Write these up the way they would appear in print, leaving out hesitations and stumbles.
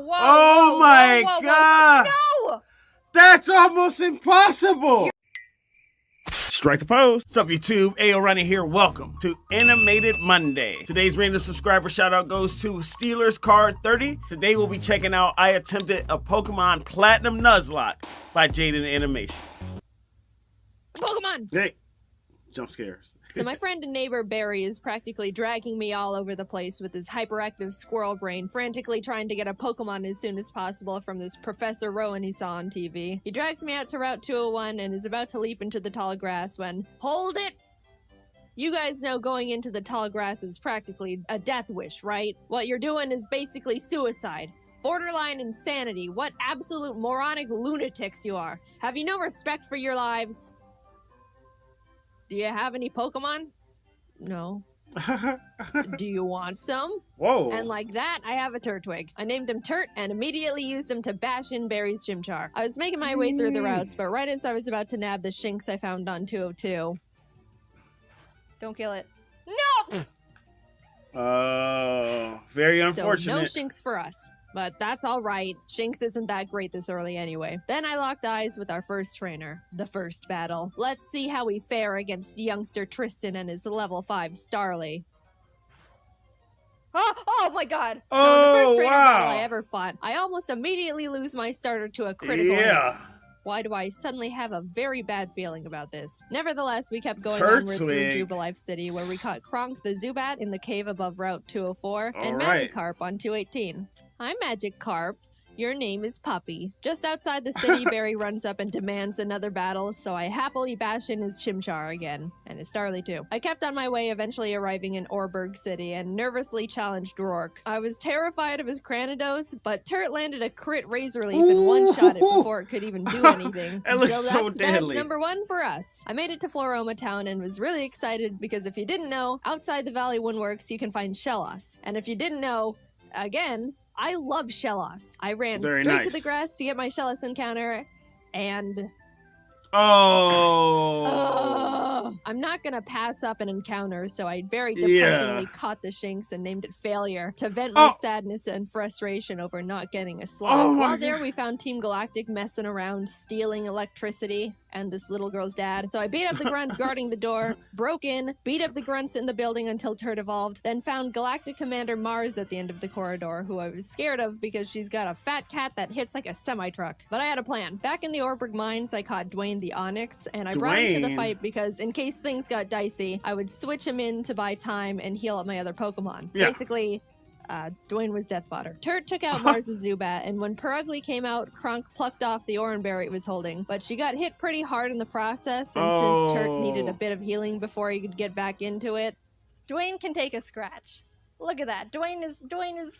Oh my god! No! That's almost impossible! Strike a pose. What's up, YouTube? Ayo Ronnie here. Welcome to Animated Monday. Today's random subscriber shout out goes to Steelers Card 30. Today we'll be checking out I Attempted a Pokemon Platinum Nuzlocke by Jaiden Animations. Pokemon! Hey, jump scares. So my friend and neighbor Barry is practically dragging me all over the place with his hyperactive squirrel brain, frantically trying to get a Pokemon as soon as possible from this Professor Rowan he saw on TV. He drags me out to Route 201 and is about to leap into the tall grass when, hold it! You guys know going into the tall grass is practically a death wish, right? What you're doing is basically suicide. Borderline insanity. What absolute moronic lunatics you are. Have you no respect for your lives? Do you have any Pokemon? No. Do you want some? Whoa. And like that, I have a Turtwig. I named him Turt and immediately used him to bash in Barry's Chimchar. I was making my way through the routes, but right as I was about to nab the Shinx I found on 202. Don't kill it. No! Oh, very unfortunate. So no Shinx for us. But that's alright. Shinx isn't that great this early anyway. Then I locked eyes with our first trainer. The first battle. Let's see how we fare against youngster Tristan and his level 5 Starly. Oh my god! So in the first trainer battle I ever fought, I almost immediately lose my starter to a critical hit. Why do I suddenly have a very bad feeling about this? Nevertheless, we kept going onward through Jubilife City, where we caught Kronk the Zubat in the cave above Route 204, and Magikarp on 218. Hi, Magikarp. Your name is Puppy. Just outside the city, Barry runs up and demands another battle, so I happily bash in his Chimchar again, and his Starly too. I kept on my way, eventually arriving in Orberg City, and nervously challenged Rourke. I was terrified of his Cranidos, but Turt landed a crit Razor Leaf and one-shot it before it could even do anything. That looks so that's deadly. Badge number 1 for us. I made it to Floroma Town and was really excited because if you didn't know, outside the Valley Woodworks you can find Shellos. And if you didn't know, again, I love Shellos. I ran straight to the grass to get my Shellos encounter, and... I'm not gonna pass up an encounter, so I very depressingly caught the Shinx and named it Failure to vent my sadness and frustration over not getting a slot. While there, we found Team Galactic messing around, stealing electricity, and this little girl's dad. So I beat up the grunt guarding the door, broke in, beat up the grunts in the building until Turt evolved, then found Galactic Commander Mars at the end of the corridor, who I was scared of because she's got a fat cat that hits like a semi-truck. But I had a plan. Back in the Orberg Mines, I caught Dwayne the Onyx, and I brought him to the fight because in case things got dicey, I would switch him in to buy time and heal up my other Pokemon. Basically, Dwayne was death fodder. Turt took out Mars' Zubat, and when Perugly came out, Kronk plucked off the Oranberry it was holding. But she got hit pretty hard in the process, and since Turt needed a bit of healing before he could get back into it, Dwayne can take a scratch. Look at that. Dwayne is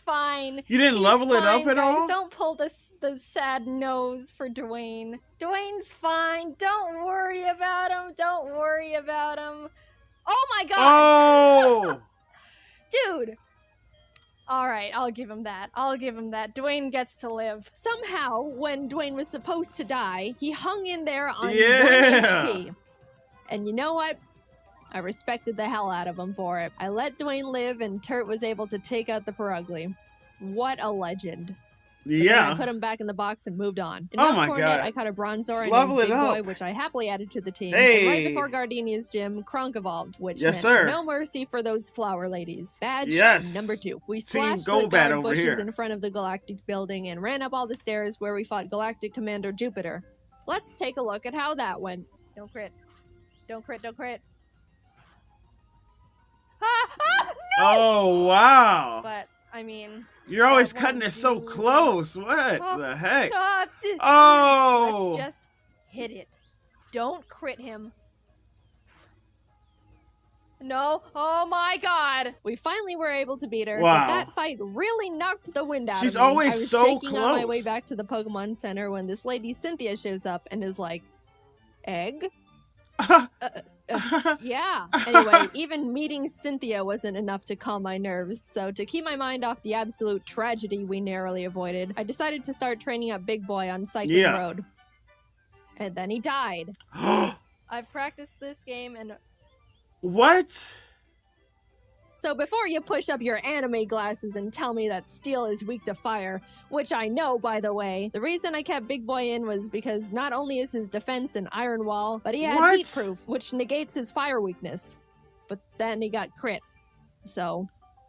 fine. You didn't level it up at all? Don't pull the sad nose for Dwayne. Dwayne's fine. Don't worry about him. Don't worry about him. Oh my god! Oh! Dude! Alright, I'll give him that. Dwayne gets to live. Somehow, when Dwayne was supposed to die, he hung in there on 1 HP. And you know what? I respected the hell out of him for it. I let Dwayne live, and Turt was able to take out the Perugly. What a legend. Then I put him back in the box and moved on. In Mount Coronet, I caught a Bronzor and Big Boy, which I happily added to the team. And right before Gardenia's gym, Kronk evolved, which meant no mercy for those flower ladies. Badge number 2. We slashed the guard bushes in front of the Galactic building and ran up all the stairs where we fought Galactic Commander Jupiter. Let's take a look at how that went. Don't crit. Don't crit, don't crit. No! Oh, wow. But, I mean... You're always cutting it so close. What the heck? Let's just hit it. Don't crit him. No. Oh my god. We finally were able to beat her. But that fight really knocked the wind out of me. She's always so close. I was shaking on my way back to the Pokemon Center when this lady Cynthia shows up and is like, egg? Yeah. Anyway, even meeting Cynthia wasn't enough to calm my nerves, so to keep my mind off the absolute tragedy we narrowly avoided, I decided to start training up Big Boy on Cycling Road. And then he died. I've practiced this game and... What? So before you push up your anime glasses and tell me that steel is weak to fire, which I know, by the way, the reason I kept Big Boy in was because not only is his defense an iron wall, but he had heat proof, which negates his fire weakness. But then he got crit. So,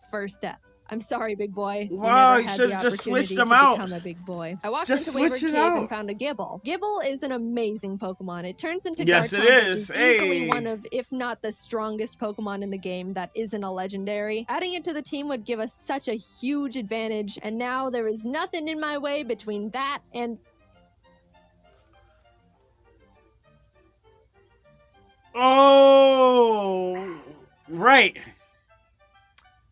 first death. I'm sorry, Big Boy. Wow, you never had the just switched opportunity him to out. become a big boy. I walked Just into Wayward switch it Cave out. and found a Gibble. Gibble is an amazing Pokemon. It turns into Yes, Garchomp, it which is. is easily one of, if not the strongest Pokemon in the game that isn't a legendary. Adding it to the team would give us such a huge advantage, and now there is nothing in my way between that and... Oh, right.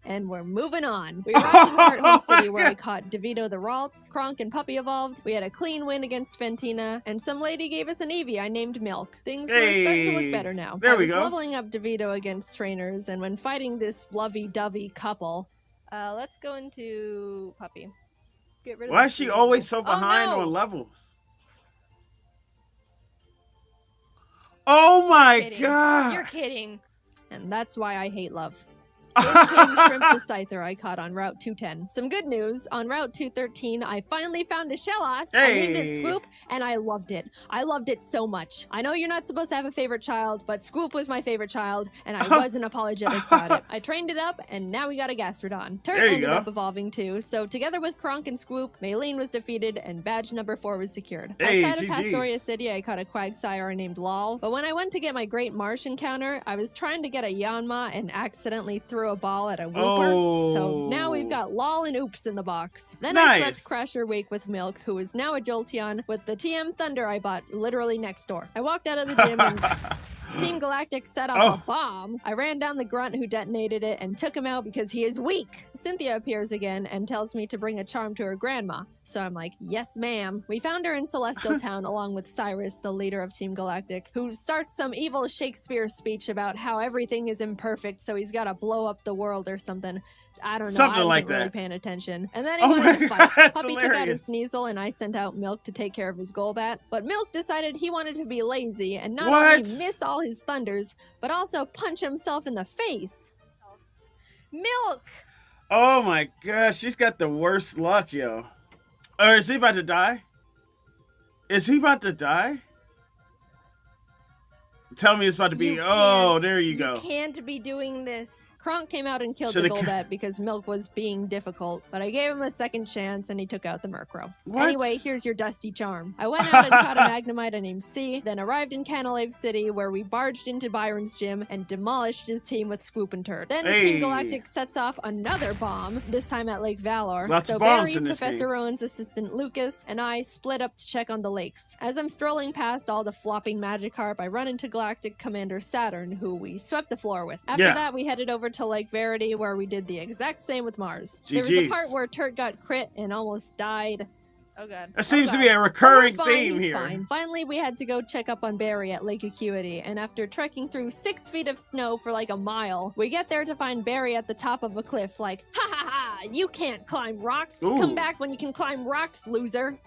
And we're moving on. We arrived in Heart Home City where I caught DeVito the Ralts, Kronk and Puppy evolved. We had a clean win against Fantina, and some lady gave us an Eevee I named Milk. Things were starting to look better now. There I we was go. leveling up DeVito against trainers, and when fighting this lovey-dovey couple... let's go into Puppy. Get rid of Why is she always so behind on levels? Oh my god! You're kidding. And that's why I hate love. In came Shrimp the Scyther I caught on Route 210. Some good news, on Route 213, I finally found a Shellos. I named it Swoop, and I loved it. I loved it so much. I know you're not supposed to have a favorite child, but Swoop was my favorite child, and I wasn't apologetic about it. I trained it up, and now we got a Gastrodon. Turt ended up evolving too, so together with Kronk and Swoop, Maylene was defeated, and badge number 4 was secured. Outside of Pastoria City, I caught a Quagsire named Lol, but when I went to get my Great Marsh encounter, I was trying to get a Yanma and accidentally threw a ball at a Wooper, so now we've got Lol and Oops in the box. Then I slept Crasher Wake with Milk, who is now a Jolteon, with the TM Thunder I bought literally next door. I walked out of the gym and Team Galactic set off a bomb. I ran down the grunt who detonated it and took him out because he is weak. Cynthia appears again and tells me to bring a charm to her grandma. So I'm like, yes, ma'am. We found her in Celestial Town along with Cyrus, the leader of Team Galactic, who starts some evil Shakespeare speech about how everything is imperfect, so he's got to blow up the world or something. I don't know. I wasn't really paying attention. And then he wanted to fight. Puppy took out his Sneasel and I sent out Milk to take care of his Golbat. But Milk decided he wanted to be lazy and not only miss all his thunders, but also punch himself in the face. Milk! Oh my gosh, she's got the worst luck, yo. Or is he about to die? Is he about to die? Tell me it's about to be. Oh, there you go. You can't be doing this. Kronk came out and killed the Golbat because Milk was being difficult, but I gave him a second chance and he took out the Murkrow. Anyway, here's your Dusty Charm. I went out and caught a Magnemite named C, then arrived in Canalave City where we barged into Byron's gym and demolished his team with Swoop and Turd. Then Team Galactic sets off another bomb, this time at Lake Valor. So Barry, Professor Rowan's assistant Lucas, and I split up to check on the lakes. As I'm strolling past all the flopping Magikarp, I run into Galactic Commander Saturn, who we swept the floor with. After that, we headed over to Lake Verity, where we did the exact same with Mars. There was a part where Turt got crit and almost died. Oh god. That seems to be a recurring theme here. Fine. Finally, we had to go check up on Barry at Lake Acuity, and after trekking through 6 feet of snow for like a mile, we get there to find Barry at the top of a cliff like, ha ha ha, you can't climb rocks. Come back when you can climb rocks, loser.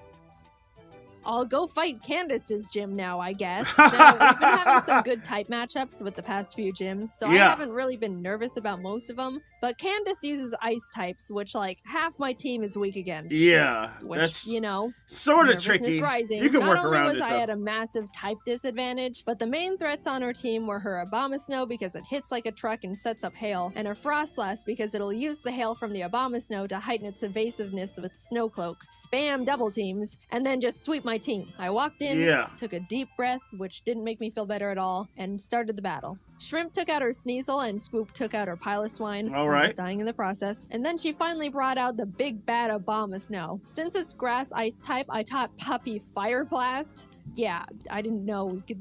I'll go fight Candace's gym now, I guess. Now, we've been having some good type matchups with the past few gyms, so I haven't really been nervous about most of them. But Candace uses ice types, which, like, half my team is weak against. Yeah, which, that's you know, sort of tricky. Rising. You can work Not around only was it, I though. at a massive type disadvantage, but the main threats on her team were her Abomasnow because it hits like a truck and sets up hail, and her Frostlass because it'll use the hail from the Abomasnow to heighten its evasiveness with Snow Cloak, spam double teams, and then just sweep my team. I walked in, took a deep breath, which didn't make me feel better at all, and started the battle. Shrimp took out her Sneasel, and Swoop took out her Piloswine, almost dying in the process. And then she finally brought out the big bad Abomasnow. Since it's grass ice type, I taught Puppy Fire Blast. Yeah, I didn't know we could...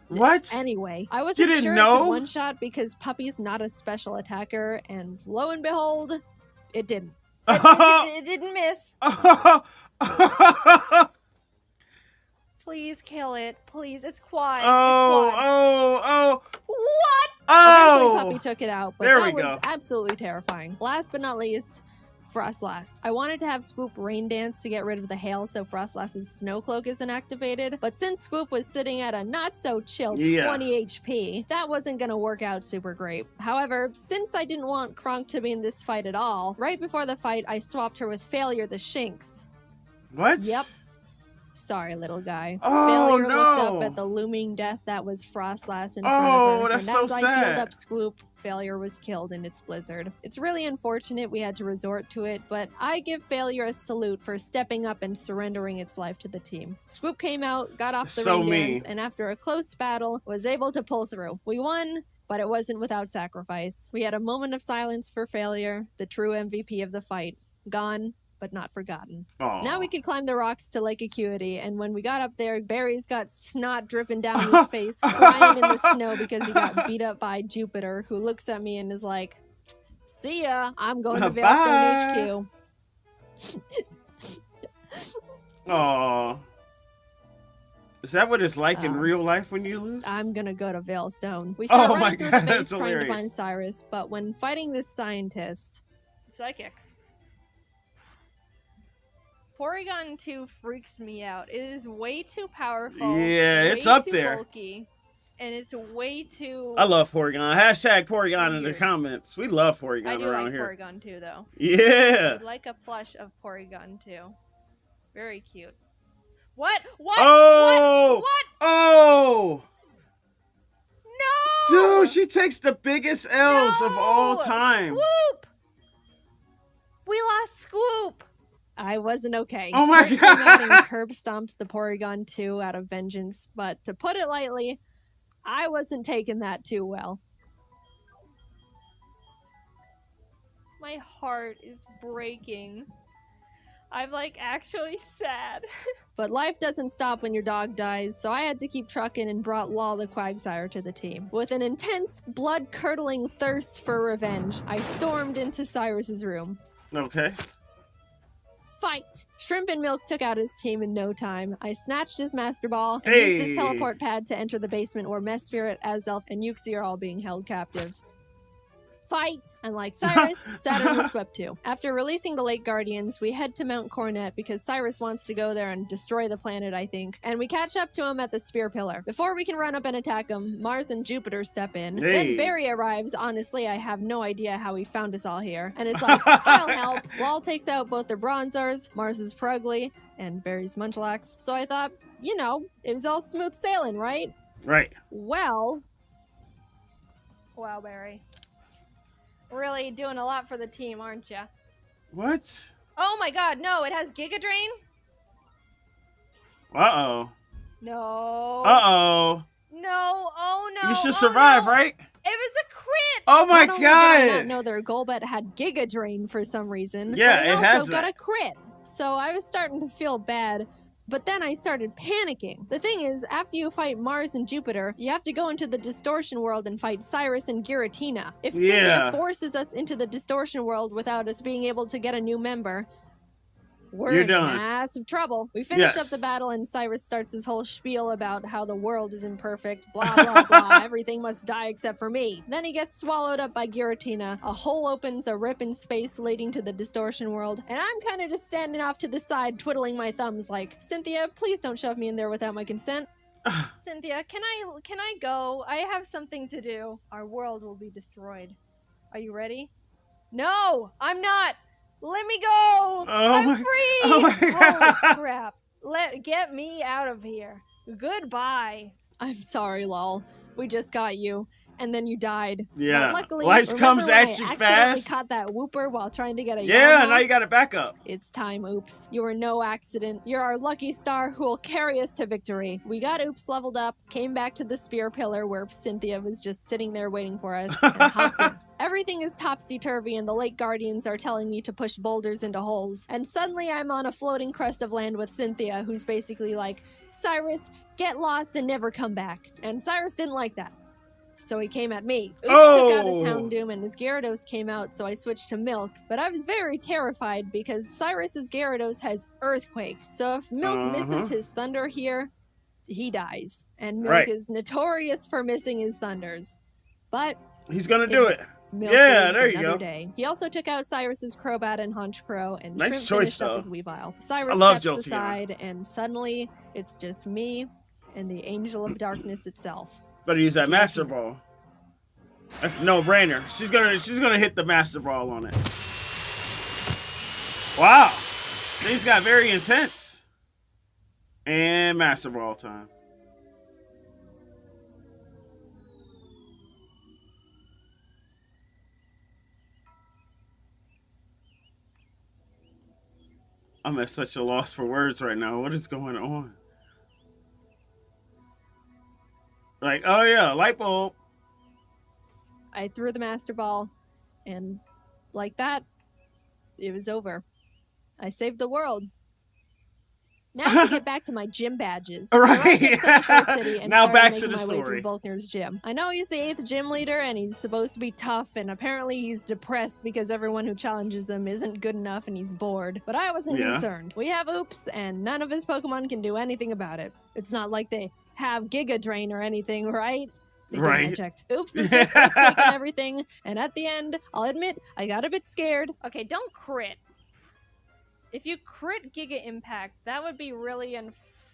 What? Anyway, I wasn't sure it could one-shot because Puppy's not a special attacker, and lo and behold, it didn't. It didn't miss. Please kill it. Please. It's quad. What? Eventually Puppy took it out, but that was absolutely terrifying. Last but not least, Frostlass. I wanted to have Swoop rain dance to get rid of the hail so Frostlass's snow cloak isn't activated, but since Swoop was sitting at a not-so-chill 20 HP, that wasn't gonna work out super great. However, since I didn't want Kronk to be in this fight at all, right before the fight I swapped her with Failure the Shinx. What? Yep. Sorry, little guy. Oh, Failure no. looked up at the looming death that was Frostlass in front of her, that's and so as I sad. healed up Swoop, Failure was killed in its blizzard. It's really unfortunate we had to resort to it, but I give Failure a salute for stepping up and surrendering its life to the team. Swoop came out, got off the rain dance, and after a close battle, was able to pull through. We won, but it wasn't without sacrifice. We had a moment of silence for Failure, the true MVP of the fight. Gone, but not forgotten. Aww. Now we could climb the rocks to Lake Acuity, and when we got up there, Barry's got snot dripping down his face, crying in the snow because he got beat up by Jupiter, who looks at me and is like, "See ya, I'm going to Veilstone HQ." Aww. Is that what it's like in real life when you lose? I'm gonna go to Veilstone. We start running through the base trying hilarious. to find Cyrus, but when fighting this scientist... Psychic. Porygon 2 freaks me out. It is way too powerful. Yeah, it's up too there. Bulky, and it's way too... I love Porygon. Hashtag Porygon in the Weird. comments. We love Porygon I do around like here. Porygon 2, though. Yeah. I would like a plush of Porygon 2. Very cute. What? What? Oh! What? Oh! No! Dude, she takes the biggest L's of all time. Swoop! We lost Swoop! I wasn't okay. Oh my Kurt came out God. and curb stomped the Porygon 2 out of vengeance, but to put it lightly, I wasn't taking that too well. My heart is breaking. I'm like actually sad. But life doesn't stop when your dog dies, so I had to keep trucking and brought Law the Quagsire to the team. With an intense, blood-curdling thirst for revenge, I stormed into Cyrus's room. Okay. Fight! Shrimp and Milk took out his team in no time. I snatched his Master Ball and Hey. used his teleport pad to enter the basement where Mess Spirit, Azelf, and Uxie are all being held captive. Fight! And like Cyrus, Saturn was swept too. After releasing the Lake Guardians, we head to Mount Coronet because Cyrus wants to go there and destroy the planet, I think. And we catch up to him at the Spear Pillar. Before we can run up and attack him, Mars and Jupiter step in. Hey. Then Barry arrives. Honestly, I have no idea how he found us all here. And it's like, I'll help. Lal takes out both their Bronzors, Mars's Prugly, and Barry's Munchlax. So I thought, you know, it was all smooth sailing, right? Right. Well... Wow, Barry. Really doing a lot for the team, aren't ya? What? Oh my god, no, it has Giga Drain? Uh-oh. No. Uh-oh. No, oh no. You should oh survive, no. right? It was a crit! Oh my Not only did I not God. know their Golbat had Giga Drain for some reason, Yeah, but it also has got that. a crit. So I was starting to feel bad, but then I started panicking. The thing is, after you fight Mars and Jupiter, you have to go into the Distortion World and fight Cyrus and Giratina. If Yeah. Cynthia forces us into the Distortion World without us being able to get a new member, we're You're in done. massive trouble. We finish Yes. up the battle and Cyrus starts his whole spiel about how the world is imperfect, blah, blah, blah, everything must die except for me. Then he gets swallowed up by Giratina, a hole opens a rip in space leading to the Distortion World, and I'm kind of just standing off to the side twiddling my thumbs like, Cynthia, please don't shove me in there without my consent. Cynthia, can I go? I have something to do. Our world will be destroyed. Are you ready? No, I'm not. Let me go. I'm free. Oh my God. Holy crap. Get me out of here. Goodbye. I'm sorry, lol. We just got you, and then you died. Yeah. But luckily, Life remember comes when at I you accidentally fast. caught that whooper while trying to get a Yeah, Yanma? now you got it back up. It's time, Oops. You were no accident. You're our lucky star who will carry us to victory. We got Oops leveled up, came back to the Spear Pillar where Cynthia was just sitting there waiting for us, and hopped in. Everything is topsy-turvy and the Lake Guardians are telling me to push boulders into holes. And suddenly I'm on a floating crest of land with Cynthia, who's basically like, Cyrus, get lost and never come back. And Cyrus didn't like that. So he came at me. Oops took out his Houndoom and his Gyarados came out, so I switched to Milk. But I was very terrified because Cyrus's Gyarados has Earthquake. So if Milk misses his Thunder here, he dies. And Milk is notorious for missing his Thunders. But he's gonna do it. Milkweed's there you another go. day. He also took out Cyrus's Crobat and Hunch Crow, and Nice Shrimp choice, finished up though. his Weavile. Cyrus love steps Jolteon. aside, and suddenly it's just me and the Angel of Darkness itself. Better use that Master Ball. That's a no-brainer. She's gonna hit the Master Ball on it. Wow, things got very intense. And Master Ball time. I'm at such a loss for words right now. What is going on? Like, oh yeah, light bulb. I threw the Master Ball, and like that, it was over. I saved the world. Now to get back to my gym badges. Right. City and Now back making to the my way story. through Volkner's gym. I know he's the 8th gym leader and he's supposed to be tough, and apparently he's depressed because everyone who challenges him isn't good enough and he's bored. But I wasn't concerned. We have Oops, and none of his Pokemon can do anything about it. It's not like they have Giga Drain or anything, right? They didn't, I checked. Oops was just earthquake and everything, and at the end, I'll admit, I got a bit scared. Okay, don't crit. If you crit Giga Impact, that would be really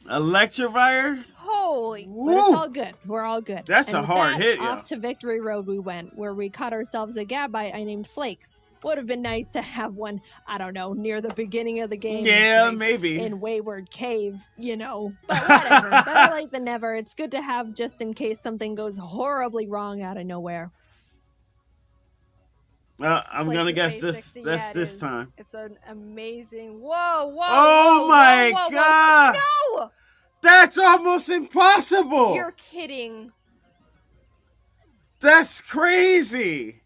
Electivire? Holy. But it's all good. We're all good. That's a hard hit, Off to Victory Road we went, where we caught ourselves a Gabite I named Flakes. Would have been nice to have one, I don't know, near the beginning of the game. Yeah, maybe. In Wayward Cave, you know. But whatever. Better late than never. It's good to have just in case something goes horribly wrong out of nowhere. I'm gonna guess this. That's this time. It's an amazing. Whoa! Oh my god! No! That's almost impossible. You're kidding. That's crazy.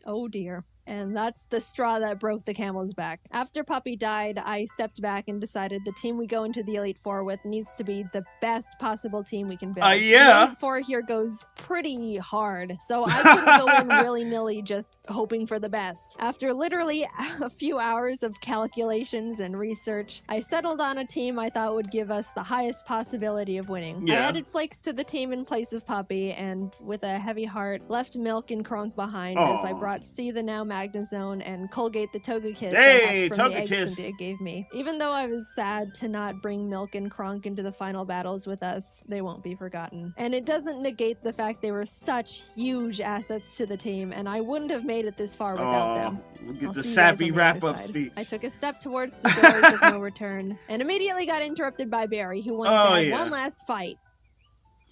Oh dear. And that's the straw that broke the camel's back. After Puppy died, I stepped back and decided the team we go into the Elite Four with needs to be the best possible team we can build. Yeah. The Elite Four here goes pretty hard, so I couldn't go in willy-nilly just hoping for the best. After literally a few hours of calculations and research, I settled on a team I thought would give us the highest possibility of winning. I added Flakes to the team in place of Puppy, and with a heavy heart, left Milk and Kronk behind as I brought C the now Magnezone and Colgate the Togekiss Hey, from the eggs Togekiss. Cynthia gave me. Even though I was sad to not bring Milk and Kronk into the final battles with us, they won't be forgotten. And it doesn't negate the fact they were such huge assets to the team, and I wouldn't have made it this far without them. We'll get I'll the see you guys sappy on the wrap-up other side. speech. I took a step towards the doors of no return, and immediately got interrupted by Barry, who wanted to have one last fight.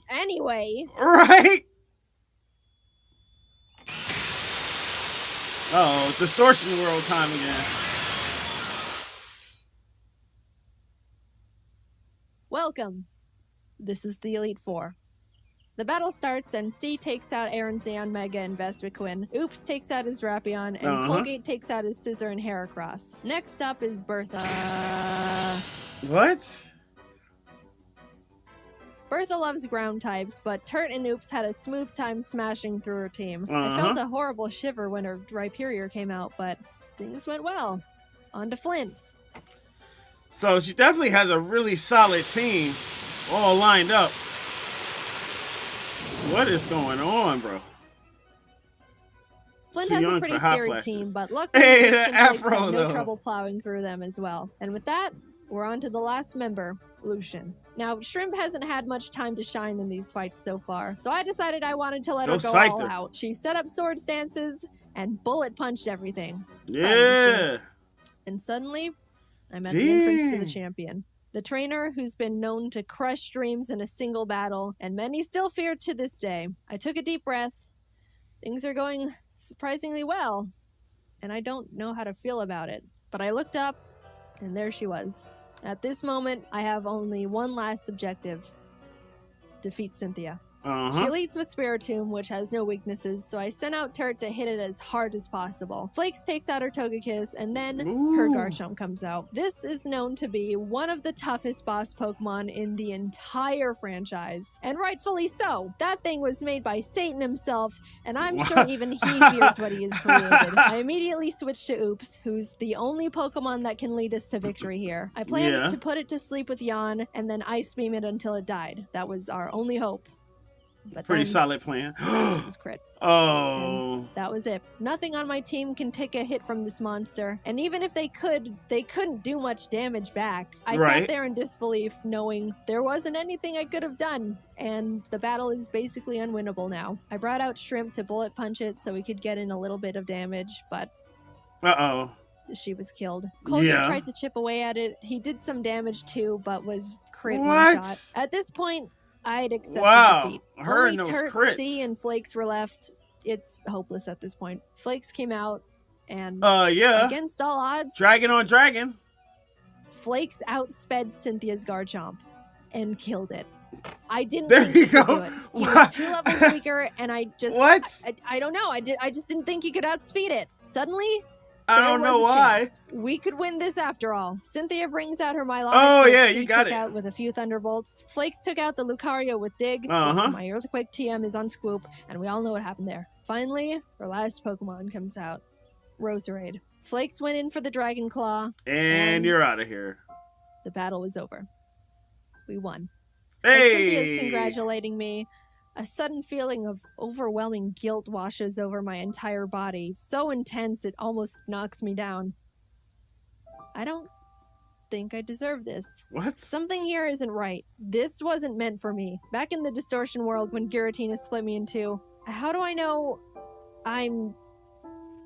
Anyway. Right? Oh, Distortion World time again. Welcome. This is the Elite Four. The battle starts, and C takes out Aaron Zeon, Mega, and Vespiquen. Oops takes out his Drapion, and Colgate takes out his Scissor and Heracross. Next up is Bertha. What? Bertha loves ground types, but Turt and Oops had a smooth time smashing through her team. I felt a horrible shiver when her Rhyperior came out, but things went well. On to Flint. So she definitely has a really solid team all lined up. What is going on, bro? Flint Too has a young pretty for hot scary flashes. team, but luckily Hey, Oops the and Flakes afro, had no though. trouble plowing through them as well. And with that, we're on to the last member, Lucian. Now, Shrimp hasn't had much time to shine in these fights so far, so I decided I wanted to let her go all out. She set up sword stances and bullet punched everything. Yeah. And suddenly, I'm at the entrance to the champion. The trainer who's been known to crush dreams in a single battle, and many still fear to this day. I took a deep breath. Things are going surprisingly well, and I don't know how to feel about it. But I looked up, and there she was. At this moment, I have only one last objective. Defeat Cynthia. She leads with Spiritomb, which has no weaknesses, so I sent out Turt to hit it as hard as possible. Flakes takes out her Togekiss, and then her Garchomp comes out. This is known to be one of the toughest boss Pokemon in the entire franchise, and rightfully so. That thing was made by Satan himself, and I'm sure even he fears what he has created. I immediately switched to Oops, who's the only Pokemon that can lead us to victory here. I planned to put it to sleep with Yawn, and then Ice Beam it until it died. That was our only hope. But Pretty then, solid plan. this is crit. Oh. And that was it. Nothing on my team can take a hit from this monster. And even if they could, they couldn't do much damage back. I sat there in disbelief, knowing there wasn't anything I could have done. And the battle is basically unwinnable now. I brought out Shrimp to bullet punch it so we could get in a little bit of damage, but... Uh-oh. She was killed. Colgate tried to chip away at it. He did some damage too, but was crit one shot. At this point, I'd accepted defeat. Only Turt, C, and Flakes were left. It's hopeless at this point. Flakes came out, and against all odds, dragon on dragon, Flakes outsped Cynthia's Garchomp and killed it. I didn't think he could do it. He was 2 levels weaker, and I just I don't know. I just didn't think he could outspeed it. Suddenly, I don't know why. We could win this after all. Cynthia brings out her Milotic. Oh yeah, you got it. Out with a few Thunderbolts. Flakes took out the Lucario with Dig. My Earthquake TM is on Scoop, and we all know what happened there. Finally, our last Pokemon comes out. Roserade. Flakes went in for the Dragon Claw. And you're out of here. The battle was over. We won. Hey! Cynthia's congratulating me. A sudden feeling of overwhelming guilt washes over my entire body, so intense it almost knocks me down. I don't think I deserve this. What? Something here isn't right. This wasn't meant for me. Back in the distortion world when Giratina split me in two, how do I know I'm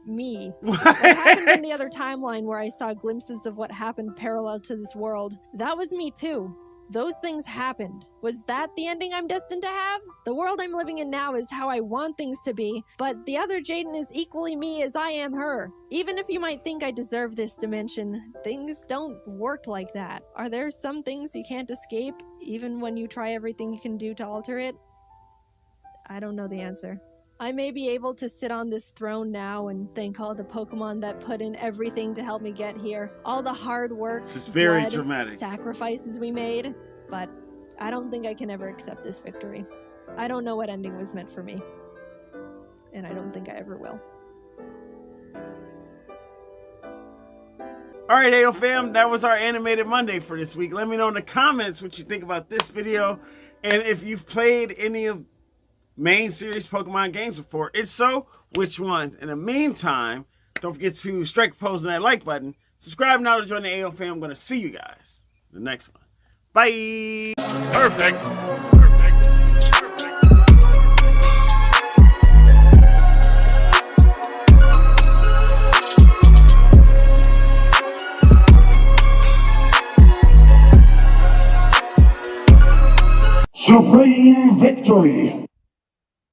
me? What happened in the other timeline where I saw glimpses of what happened parallel to this world? That was me too. Those things happened. Was that the ending I'm destined to have? The world I'm living in now is how I want things to be, but the other Jaiden is equally me as I am her. Even if you might think I deserve this dimension, things don't work like that. Are there some things you can't escape, even when you try everything you can do to alter it? I don't know the answer. I may be able to sit on this throne now and thank all the Pokemon that put in everything to help me get here. All the hard work, blood, sacrifices we made. But I don't think I can ever accept this victory. I don't know what ending was meant for me. And I don't think I ever will. Alright, AYOFAM, that was our Animated Monday for this week. Let me know in the comments what you think about this video. And if you've played any of main series Pokemon games before. If so, which ones? In the meantime, don't forget to strike a pose on that like button. Subscribe now to join the AYOFAM. I'm going to see you guys in the next one. Bye. Perfect. Supreme victory!